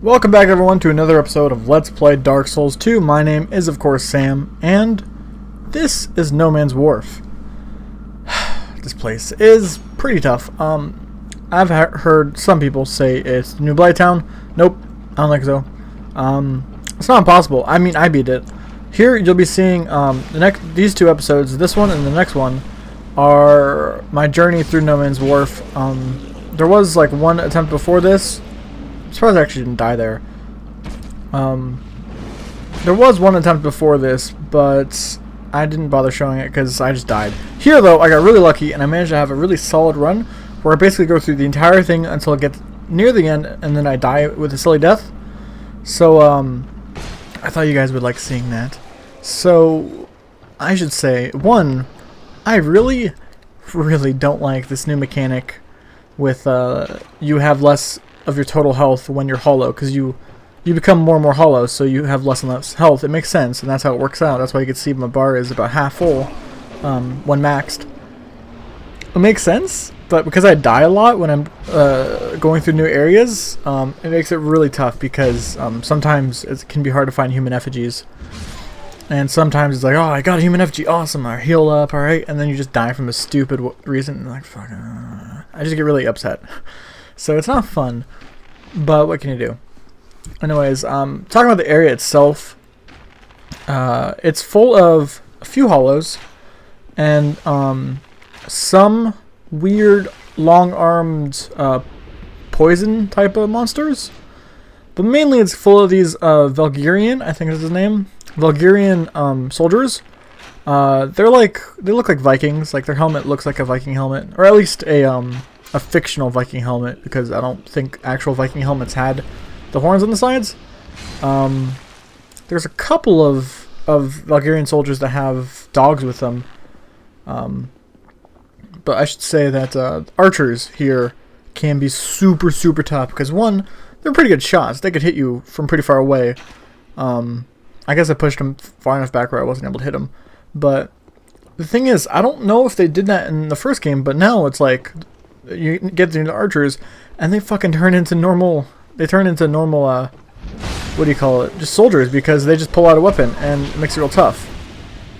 Welcome back everyone to another episode of Let's Play Dark Souls 2. My name is of course Sam, and this is No Man's Wharf. This place is pretty tough. I've heard some people say it's the new Blighttown. Nope, I don't think so. It's not impossible. I mean, I beat it. Here you'll be seeing these two episodes, this one and the next one, are my journey through No Man's Wharf. There was like one attempt before this. I'm surprised I actually didn't die there. There was one attempt before this, but I didn't bother showing it because I just died. Here though, I got really lucky and I managed to have a really solid run where I basically go through the entire thing until it gets near the end and then I die with a silly death. So I thought you guys would like seeing that. So I should say, one, I really don't like this new mechanic with you have less of your total health when you're hollow, because you become more and more hollow, so you have less and less health. It makes sense, and that's how it works out. That's why you can see my bar is about half full when maxed. It makes sense, but because I die a lot when I'm going through new areas, it makes it really tough because sometimes it can be hard to find human effigies. And sometimes it's like, oh, I got a human effigy, awesome, I heal up, alright, and then you just die from a stupid reason, and like, fuck, I just get really upset. So it's not fun, but what can you do? Anyways, talking about the area itself, it's full of a few hollows, and some weird long-armed poison type of monsters, but mainly it's full of these Valgyrian, I think is his name, Valgyrian soldiers. They look like Vikings. Like their helmet looks like a Viking helmet, or at least a fictional Viking helmet, because I don't think actual Viking helmets had the horns on the sides. There's a couple of Valgyrian soldiers that have dogs with them. But I should say that archers here can be super tough, because one, they're pretty good shots. They could hit you from pretty far away. I guess I pushed them far enough back where I wasn't able to hit them. But the thing is, I don't know if they did that in the first game, but now it's like you get into archers and they fucking turn into normal. They turn into normal. What do you call it? Just soldiers, because they just pull out a weapon and it makes it real tough.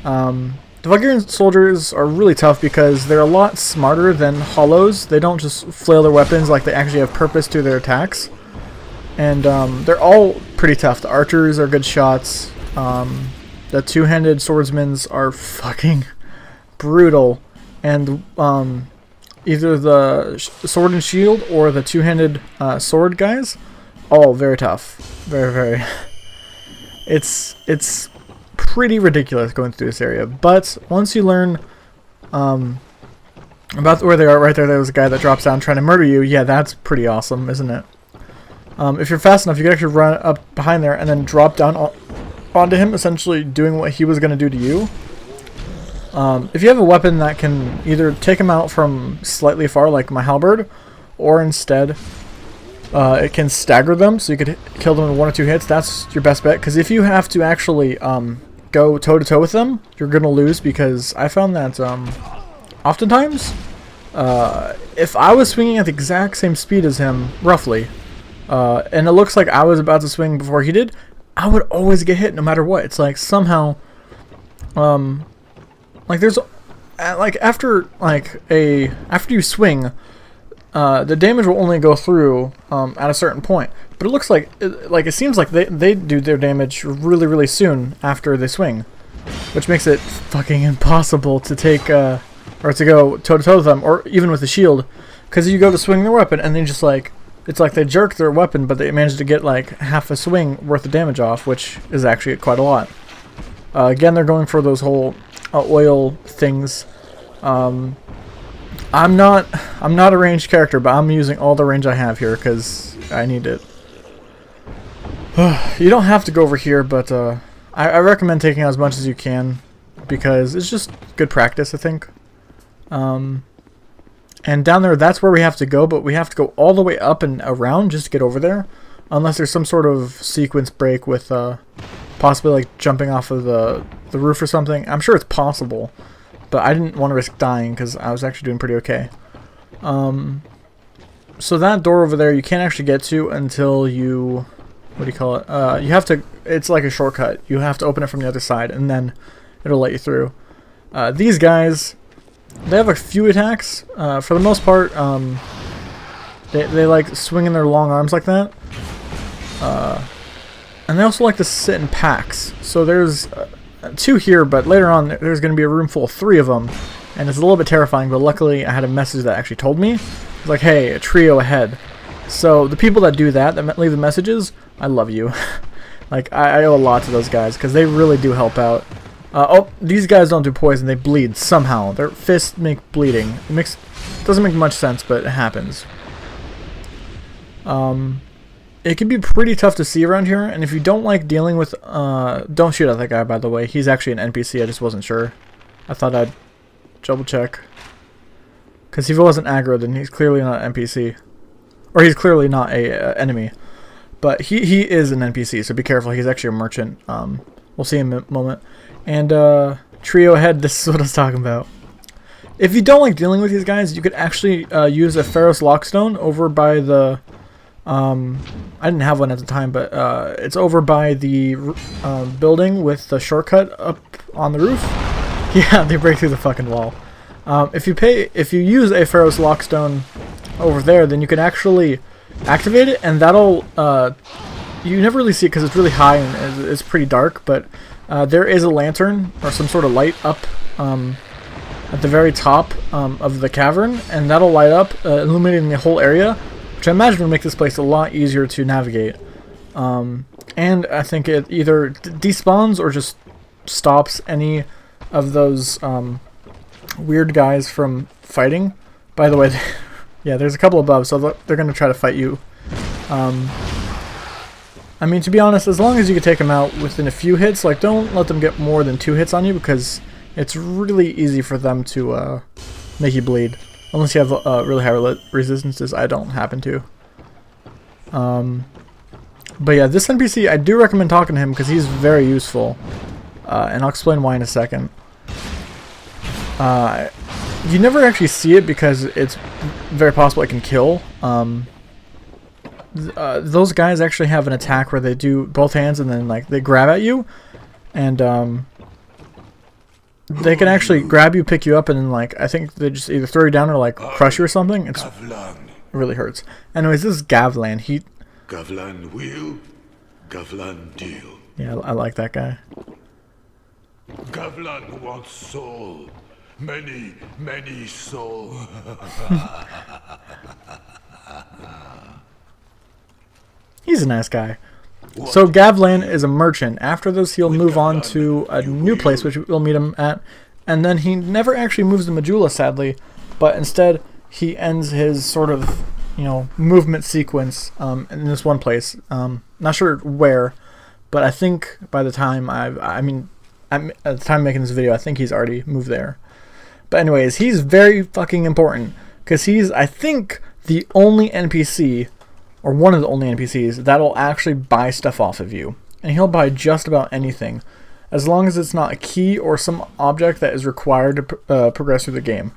The Valgyrian soldiers are really tough because they're a lot smarter than hollows. They don't just flail their weapons, like they actually have purpose to their attacks. And they're all pretty tough. The archers are good shots. The two-handed swordsmen are fucking brutal. And either the sword and shield or the two-handed sword guys, all very tough. Very. It's pretty ridiculous going through this area. But once you learn about where they are, right there was a guy that drops down trying to murder you. Yeah, that's pretty awesome, isn't it? If you're fast enough, you can actually run up behind there and then drop down onto him, essentially doing what he was going to do to you. If you have a weapon that can either take him out from slightly far, like my halberd, or instead it can stagger them, so you could kill them in 1 or 2 hits, that's your best bet. Because if you have to actually go toe-to-toe with them, you're going to lose, because I found that oftentimes, if I was swinging at the exact same speed as him, roughly, and it looks like I was about to swing before he did, I would always get hit no matter what. It's like somehow, like there's, like after you swing, the damage will only go through at a certain point. But it looks like, it seems like they do their damage really soon after they swing, which makes it fucking impossible to take or to go toe to toe with them, or even with the shield, because you go to swing their weapon and then just like. It's like they jerk their weapon, but they managed to get like half a swing worth of damage off, which is actually quite a lot. Again, they're going for those whole oil things. I'm not a ranged character, but I'm using all the range I have here because I need it. You don't have to go over here, but I recommend taking out as much as you can, because it's just good practice, I think. And down there, that's where we have to go, but we have to go all the way up and around just to get over there. Unless there's some sort of sequence break with possibly like jumping off of the roof or something. I'm sure it's possible, but I didn't want to risk dying because I was actually doing pretty okay. So that door over there you can't actually get to until you what do you call it? You have to. It's like a shortcut. You have to open it from the other side, and then it'll let you through. These guys, they have a few attacks. For the most part, they like swinging their long arms like that. And they also like to sit in packs. So there's 2 here, but later on there's going to be a room full of 3 of them. And it's a little bit terrifying, but luckily I had a message that actually told me. It's like, hey, a trio ahead. So the people that do that, that leave the messages, I love you. Like, I owe a lot to those guys, because they really do help out. Oh, these guys don't do poison, they bleed somehow. Their fists make bleeding. Doesn't make much sense, but it happens. It can be pretty tough to see around here, and if you don't like dealing with, don't shoot at that guy, by the way. He's actually an NPC, I just wasn't sure. I thought I'd double check. Because if he wasn't aggro, then he's clearly not an NPC. Or he's clearly not a enemy. But he is an NPC, so be careful. He's actually a merchant. We'll see in a moment. And trio ahead, this is what I was talking about. If you don't like dealing with these guys, you could actually use a Pharaoh's Lockstone over by the... I didn't have one at the time, but it's over by the building with the shortcut up on the roof. Yeah, they break through the fucking wall. If you use a Pharaoh's Lockstone over there, then you can actually activate it, and that'll you never really see it because it's really high and it's pretty dark, but there is a lantern or some sort of light up at the very top of the cavern, and that'll light up, illuminating the whole area, which I imagine will make this place a lot easier to navigate. And I think it either despawns or just stops any of those weird guys from fighting. By the way, yeah, there's a couple above, so they're going to try to fight you. I mean, to be honest, as long as you can take them out within a few hits, like, don't let them get more than 2 hits on you, because it's really easy for them to make you bleed. Unless you have really high resistances. I don't happen to. But yeah, this NPC, I do recommend talking to him because he's very useful. And I'll explain why in a second. You never actually see it because it's very possible it can kill. Those guys actually have an attack where they do both hands and then like they grab at you. And they can actually grab you, pick you up, and then, like, I think they just either throw you down or, like, crush you or something. It really hurts. Anyways, this is Gavlan. Gavlan will, Gavlan deal. Yeah, I like that guy. Gavlan wants soul. Many, many soul. He's a nice guy. So Gavlan is a merchant. After this, he'll move on to a new place, which we'll meet him at. And then he never actually moves to Majula, sadly. But instead, he ends his sort of, you know, movement sequence in this one place. Not sure where, but I think by the time I'm at the time making this video, I think he's already moved there. But anyways, he's very fucking important because he's, I think, the only NPC, or one of the only NPCs, that'll actually buy stuff off of you. And he'll buy just about anything, as long as it's not a key or some object that is required to progress through the game.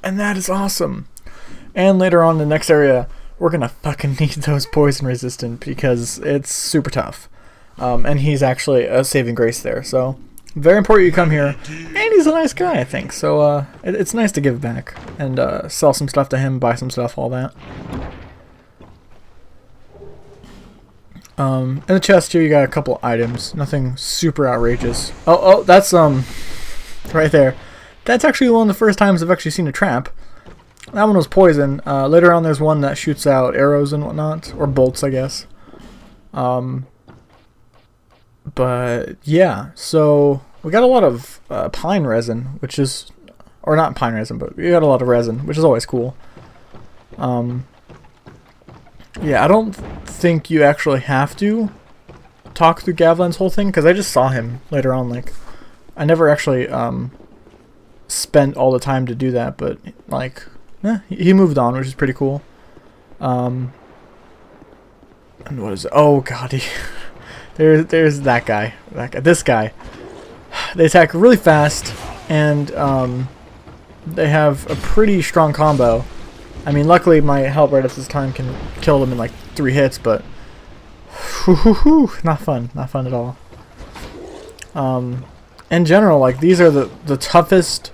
And that is awesome. And later on in the next area, we're gonna fucking need those poison resistant because it's super tough. And he's actually a saving grace there, so very important you come here. And he's a nice guy, I think, so it's nice to give back and sell some stuff to him, buy some stuff, all that. In the chest here you got a couple items, nothing super outrageous. Oh, that's right there. That's actually one of the first times I've actually seen a trap. That one was poison. Later on there's one that shoots out arrows and whatnot, or bolts, I guess. But yeah, so we got a lot of pine resin, which is, or not pine resin, but we got a lot of resin, which is always cool. Yeah, I don't think you actually have to talk through Gavlan's whole thing, because I just saw him later on. Like, I never actually spent all the time to do that, but like, he moved on, which is pretty cool. And what is it? Oh god, there's that guy. This guy. They attack really fast, and they have a pretty strong combo. I mean, luckily my help right at this time can kill them in like 3 hits, but Not fun. Not fun at all. In general, like, these are the toughest,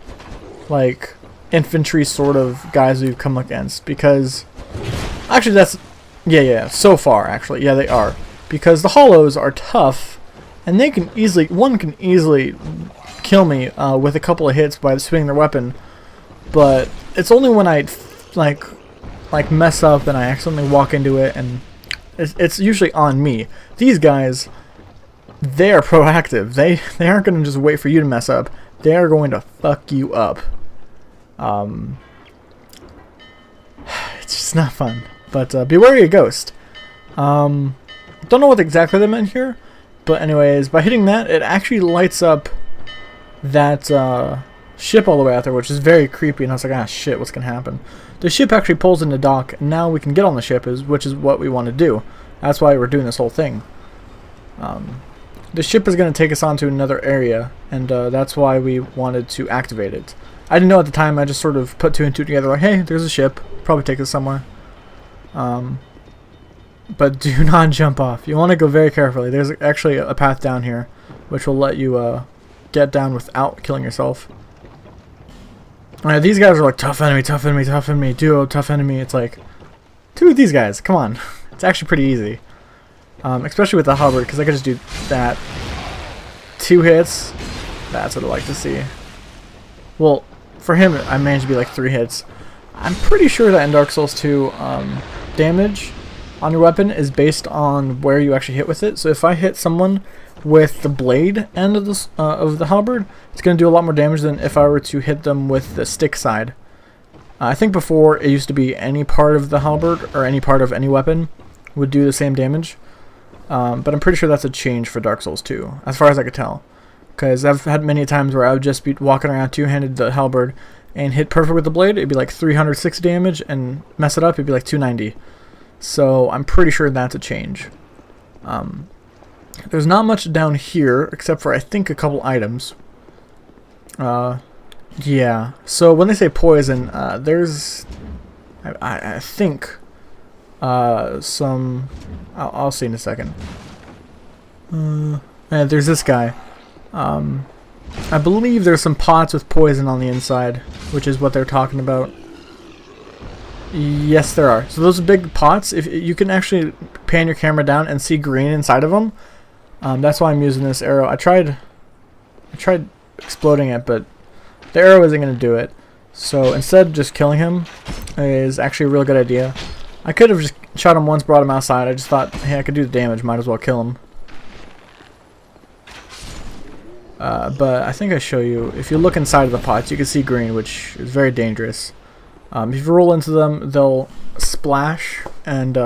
like, infantry sort of guys we've come against, because actually that's so far actually they are, because the hollows are tough and they can easily kill me with a couple of hits by swinging their weapon, but it's only when I like mess up and I accidentally walk into it, and it's usually on me. These guys, they are proactive. They aren't going to just wait for you to mess up. They are going to fuck you up. It's just not fun. But be wary of Ghost. Don't know what exactly they meant here, but anyways, by hitting that, it actually lights up that ship all the way out there, which is very creepy. And I was like, ah, shit, what's gonna happen? The ship actually pulls into dock, and now we can get on the ship, which is what we want to do. That's why we're doing this whole thing. The ship is going to take us onto another area, and that's why we wanted to activate it. I didn't know at the time. I just sort of put two and two together, like, hey, there's a ship. Probably take us somewhere. But do not jump off. You want to go very carefully. There's actually a path down here, which will let you get down without killing yourself. Alright, these guys are like, tough enemy, tough enemy, tough enemy, duo, tough enemy. It's like, two of these guys, come on. It's actually pretty easy. Especially with the halberd, because I could just do that. 2 hits. That's what I like to see. Well, for him, I managed to be like 3 hits. I'm pretty sure that in Dark Souls 2, damage on your weapon is based on where you actually hit with it. So if I hit someone with the blade end of the halberd, it's going to do a lot more damage than if I were to hit them with the stick side. I think before it used to be any part of the halberd or any part of any weapon would do the same damage. But I'm pretty sure that's a change for Dark Souls 2, as far as I could tell. Because I've had many times where I would just be walking around two-handed the halberd and hit perfect with the blade. It'd be like 360 damage, and mess it up, it'd be like 290. So I'm pretty sure that's a change. There's not much down here, except for I think a couple items. Yeah. So when they say poison, there's, I think, some. I'll see in a second. There's this guy. I believe there's some pots with poison on the inside, which is what they're talking about. Yes, there are. So those big pots, if you can actually pan your camera down and see green inside of them. That's why I'm using this arrow. I tried exploding it, but the arrow isn't going to do it. So instead, just killing him is actually a real good idea. I could have just shot him once, brought him outside. I just thought, hey, I could do the damage. Might as well kill him. But I think I show you. If you look inside of the pots, you can see green, which is very dangerous. If you roll into them, they'll splash and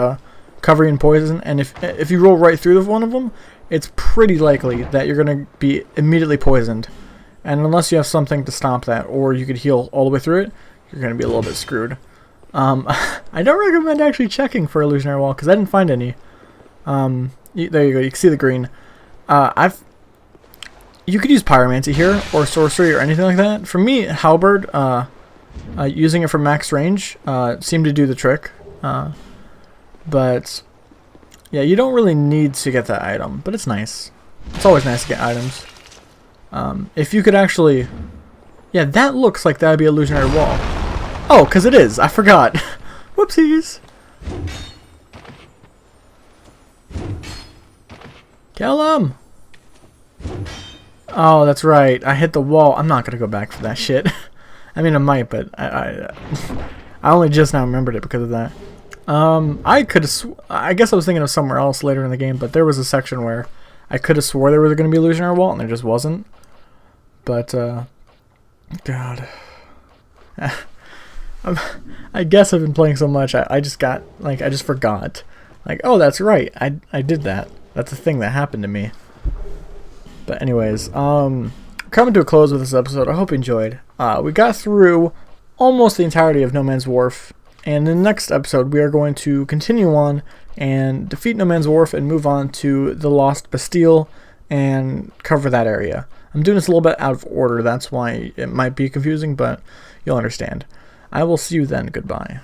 cover you in poison. And if you roll right through one of them, it's pretty likely that you're going to be immediately poisoned. And unless you have something to stop that, or you could heal all the way through it, you're going to be a little bit screwed. I don't recommend actually checking for illusionary wall, because I didn't find any. There you go. You can see the green. You could use pyromancy here, or sorcery, or anything like that. For me, halberd, using it for max range seemed to do the trick. But yeah, you don't really need to get that item, but it's nice. It's always nice to get items. If you could actually, yeah, that looks like that would be illusionary wall. Oh, because it is. I forgot. Whoopsies. Kill him. Oh, that's right. I hit the wall. I'm not gonna go back for that shit. I mean, I might, but I only just now remembered it because of that. I could have. I guess I was thinking of somewhere else later in the game, but there was a section where I could have swore there was going to be illusionary wall, and there just wasn't. But God, I guess I've been playing so much. I just got I just forgot. Like, oh, that's right. I did that. That's a thing that happened to me. But anyways, coming to a close with this episode. I hope you enjoyed. We got through almost the entirety of No Man's Wharf, and in the next episode we are going to continue on and defeat No Man's Wharf and move on to the Lost Bastille and cover that area. I'm doing this a little bit out of order, that's why it might be confusing, but you'll understand. I will see you then. Goodbye.